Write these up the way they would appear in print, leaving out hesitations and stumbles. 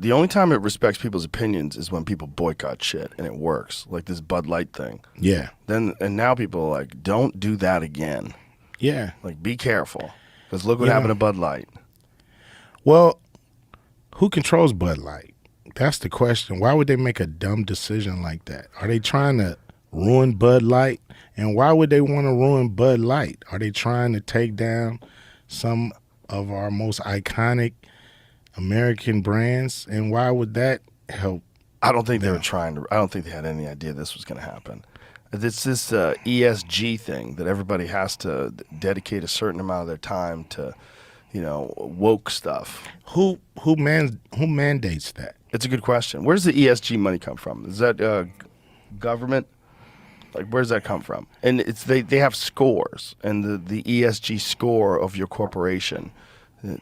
The only time it respects people's opinions is when people boycott shit and it works, like this Bud Light thing. Yeah. And now people are like, don't do that again. Yeah. Like, be careful, because look what happened to Bud Light. Well, who controls Bud Light? That's the question. Why would they make a dumb decision like that? Are they trying to ruin Bud Light? And why would they want to ruin Bud Light? Are they trying to take down some of our most iconic American brands? And why would that help? I don't think they were trying to. I don't think they had any idea this was going to happen. It's this ESG thing that everybody has to dedicate a certain amount of their time to, woke stuff. Who mandates that? It's a good question. Where's the ESG money come from? Is that government? Like, where's that come from? And it's they have scores, and the ESG score of your corporation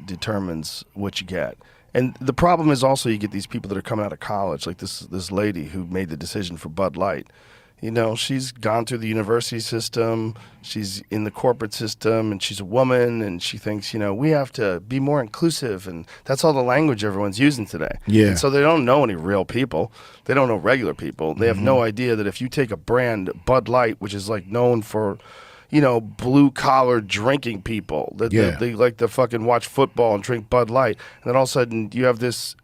determines what you get. And the problem is also you get these people that are coming out of college, like this lady who made the decision for Bud Light. She's gone through the university system, she's in the corporate system, and she's a woman, and she thinks, we have to be more inclusive, and that's all the language everyone's using today. Yeah. And so they don't know any real people. They don't know regular people. They have no idea that if you take a brand, Bud Light, which is like known for, blue-collar drinking people, that they like to fucking watch football and drink Bud Light, and then all of a sudden you have this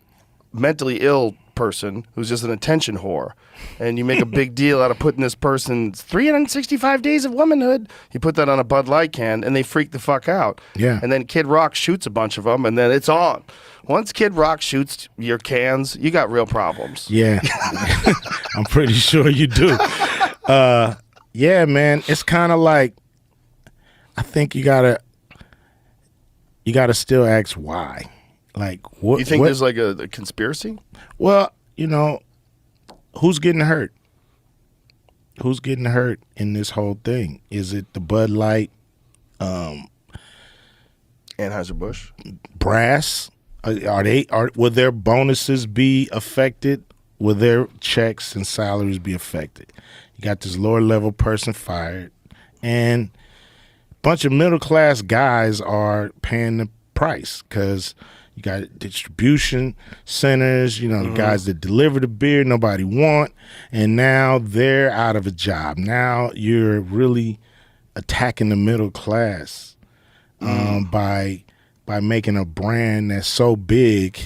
mentally ill person who's just an attention whore, and you make a big deal out of putting this person's 365 days of womanhood. You put that on a Bud Light can, and they freak the fuck out. Yeah. And then Kid Rock shoots a bunch of them, and then it's on. Once Kid Rock shoots your cans, you got real problems. Yeah. I'm pretty sure you do. Yeah, man. It's kind of like, I think you gotta still ask why. Like, what? You think there's like a conspiracy? Well, who's getting hurt? Who's getting hurt in this whole thing? Is it the Bud Light, Anheuser-Busch, brass? Will their bonuses be affected? Will their checks and salaries be affected? You got this lower level person fired, and a bunch of middle class guys are paying the price because you got distribution centers, the guys that deliver the beer nobody want, and now they're out of a job. Now you're really attacking the middle class by making a brand that's so big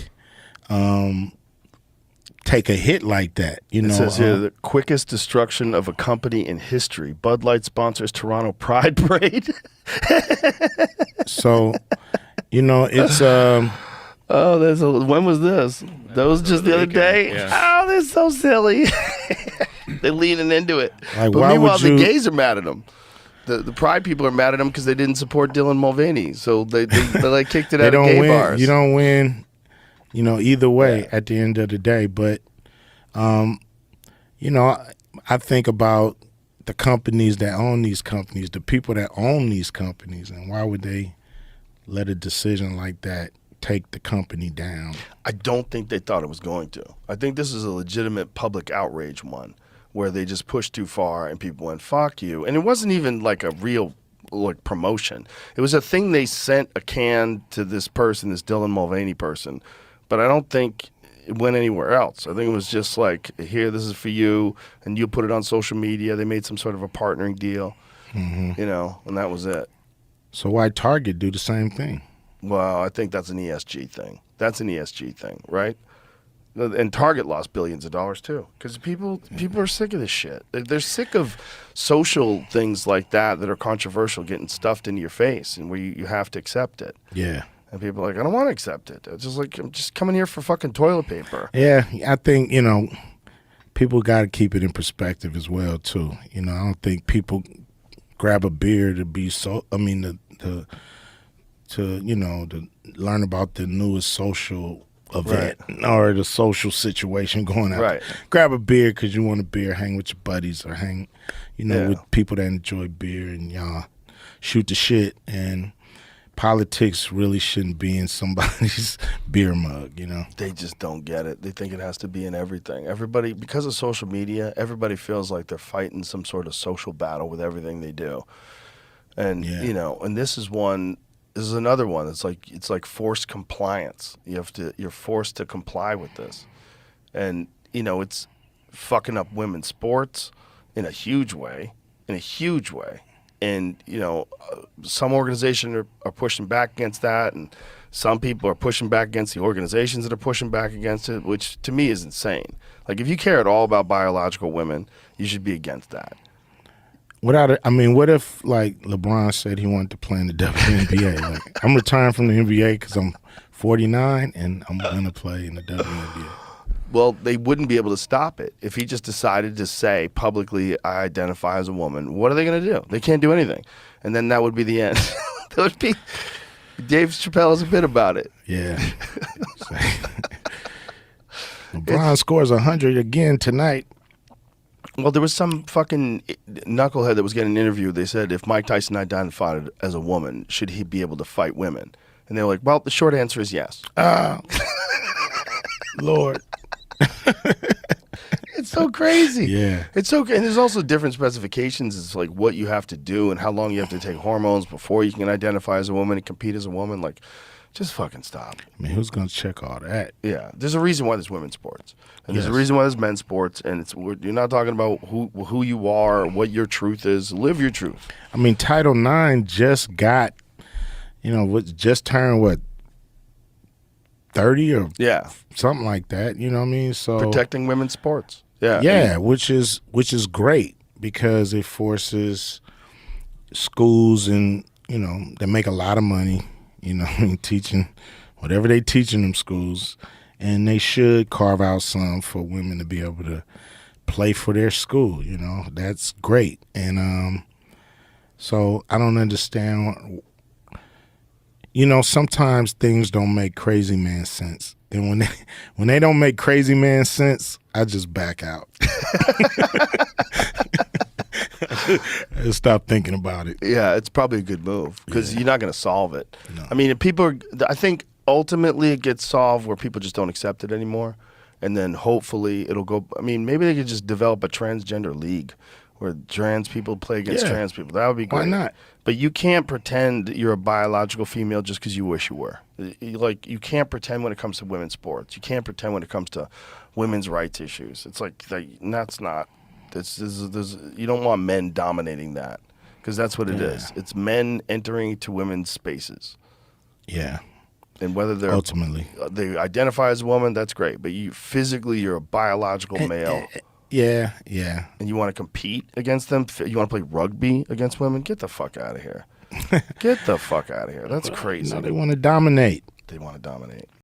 take a hit like that. It says here, the quickest destruction of a company in history. Bud Light sponsors Toronto Pride Parade. So, it's when was this? That was just the other day. Yeah. Oh, they're so silly. They're leaning into it. Like, but why meanwhile, would you... the gays are mad at them. The Pride people are mad at them because they didn't support Dylan Mulvaney, so they like kicked it out of gay bars. You don't win, either way at the end of the day. But, I think about the companies that own these companies, the people that own these companies, and why would they let a decision like that take the company down? I don't think they thought it was going to. I think this is a legitimate public outrage one where they just pushed too far and people went, fuck you. And it wasn't even like a real promotion. It was a thing they sent a can to this person, this Dylan Mulvaney person. But I don't think it went anywhere else. I think it was just like, here, this is for you, and you put it on social media. They made some sort of a partnering deal, and that was it. So why Target do the same thing? Well, I think that's an ESG thing. That's an ESG thing, right? And Target lost billions of dollars too, because people are sick of this shit. They're sick of social things like that are controversial getting stuffed into your face, and where you have to accept it. Yeah. And people are like, I don't want to accept it. It's just like, I'm just coming here for fucking toilet paper. Yeah, I think people got to keep it in perspective as well too. I don't think people grab a beer to be to learn about the newest social event or the social situation going on. Right. Grab a beer because you want a beer, hang with your buddies, or hang, with people that enjoy beer, and y'all shoot the shit. And politics really shouldn't be in somebody's beer mug, They just don't get it. They think it has to be in everything. Everybody, because of social media, everybody feels like they're fighting some sort of social battle with everything they do. And, and this is one is another one. It's like forced compliance. You're forced to comply with this, and it's fucking up women's sports in a huge way, And some organizations are pushing back against that, and some people are pushing back against the organizations that are pushing back against it, which to me is insane. Like, if you care at all about biological women, you should be against that. What if like LeBron said he wanted to play in the WNBA? Like, I'm retiring from the NBA because I'm 49 and I'm gonna play in the WNBA. Well, they wouldn't be able to stop it if he just decided to say publicly, "I identify as a woman." What are they going to do? They can't do anything, and then that would be the end. That would be. Dave Chappelle has a bit about it. Yeah. LeBron scores 100 again tonight. Well, there was some fucking knucklehead that was getting an interview. They said, if Mike Tyson identified as a woman, should he be able to fight women? And they were like, well, the short answer is yes. Lord. It's so crazy. Yeah. It's so, and there's also different specifications. It's like what you have to do and how long you have to take hormones before you can identify as a woman and compete as a woman. Like, just fucking stop. I mean, who's going to check all that? Yeah. There's a reason why there's women's sports. And there's a reason why there's men's sports. And you're not talking about who you are, or what your truth is. Live your truth. I mean, Title IX just got, just turned, 30 or something like that. You know what I mean? So protecting women's sports. Yeah. Yeah, which is great because it forces schools and, they make a lot of money, teaching whatever they teach in them schools, and they should carve out some for women to be able to play for their school, That's great. And so I don't understand. Sometimes things don't make crazy man sense. And when they don't make crazy man sense, I just back out. I stop thinking about it. Yeah, it's probably a good move because you're not going to solve it. No. I mean, I think ultimately it gets solved where people just don't accept it anymore. And then hopefully it'll go. I mean, maybe they could just develop a transgender league where trans people play against trans people. That would be great. Why not? But you can't pretend you're a biological female just because you wish you were. You can't pretend when it comes to women's sports. You can't pretend when it comes to women's rights issues. It's that's not. You don't want men dominating that because that's what it is. It's men entering to women's spaces. Yeah. And whether they're ultimately they identify as a woman, that's great. But you're a biological male. Yeah. And you want to compete against them? You want to play rugby against women? Get the fuck out of here. Get the fuck out of here. That's crazy. They want to dominate. They want to dominate.